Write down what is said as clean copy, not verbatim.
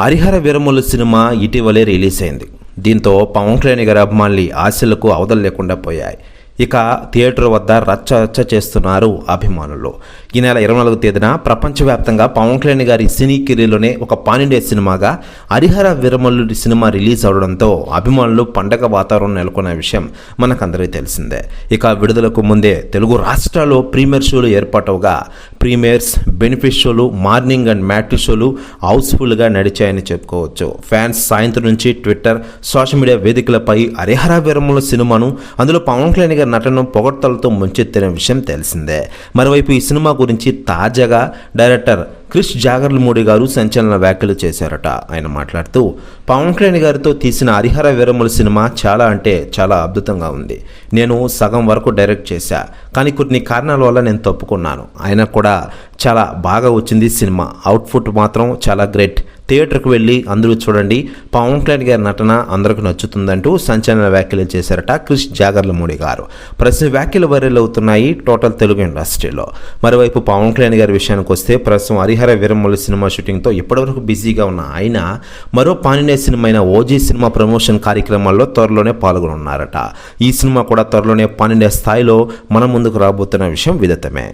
Harihara Veeramallu cinema ఇటీవలే release అయింది. దీంతో పవన్ కళ్యాణ్ గారి అభిమానులు ఆశలకు అవధులు లేకుండా పోయాయి. ఇక థియేటర్ వద్ద రచ్చ చేస్తున్నారు అభిమానులు. ఈ నెల 24వ తేదీన ప్రపంచవ్యాప్తంగా పవన్ కళ్యాణ్ గారి సినీ కెరీర్లోనే ఒక పాన్ ఇండియా సినిమాగా హరిహర వీరమల్లు సినిమా రిలీజ్ అవడంతో అభిమానులు పండగ వాతావరణం నెలకొన్న విషయం మనకందరికీ తెలిసిందే. ఇక విడుదలకు ముందే తెలుగు రాష్ట్రాల్లో ప్రీమియర్ షోలు ఏర్పాటుగా ప్రీమియర్స్, బెనిఫిట్ షోలు, మార్నింగ్ అండ్ మ్యాట్ని షోలు హౌస్ఫుల్గా నడిచాయని చెప్పుకోవచ్చు. ఫ్యాన్స్ సాయంత్రం నుంచి ట్విట్టర్, సోషల్ మీడియా వేదికలపై హరిహర వీరమల్లు సినిమాను, అందులో పవన్ కళ్యాణ్ గారి నటనను పొగడ్తలతో ముంచెత్తిన విషయం తెలిసిందే. మరోవైపు ఈ సినిమా గురించి తాజాగా డైరెక్టర్ క్రిష్ జాగర్లమూడి గారు సంచలన వ్యాఖ్యలు చేశారట. ఆయన మాట్లాడుతూ, పవన్ కళ్యాణ్ గారితో తీసిన హరిహర వీరమల్లు సినిమా చాలా అంటే చాలా అద్భుతంగా ఉంది. నేను సగం వరకు డైరెక్ట్ చేశా, కానీ కొన్ని కారణాల వల్ల నేను తప్పుకున్నాను. ఆయన కూడా చాలా బాగా వచ్చింది సినిమా. అవుట్పుట్ మాత్రం చాలా గ్రేట్. థియేటర్కి వెళ్ళి అందరూ చూడండి. పవన్ కళ్యాణ్ గారి నటన అందరికి నచ్చుతుందంటూ సంచలన వ్యాఖ్యలు చేశారట క్రిష్ జాగర్లమూడి గారు. ప్రస్తుతం వ్యాఖ్యలు వైరల్ అవుతున్నాయి టోటల్ తెలుగు ఇండస్ట్రీలో. మరోవైపు పవన్ కళ్యాణ్ గారి విషయానికి వస్తే, ప్రస్తుతం హరిహర వీరమల్లు సినిమా షూటింగ్తో ఇప్పటివరకు బిజీగా ఉన్న ఆయన మరో పాన్ ఇండియా సినిమా అయిన ఓజీ సినిమా ప్రమోషన్ కార్యక్రమాల్లో త్వరలోనే పాల్గొనున్నారట. ఈ సినిమా కూడా త్వరలోనే పాన్ ఇండియా స్థాయిలో మన ముందుకు రాబోతున్న విషయం విదితమే.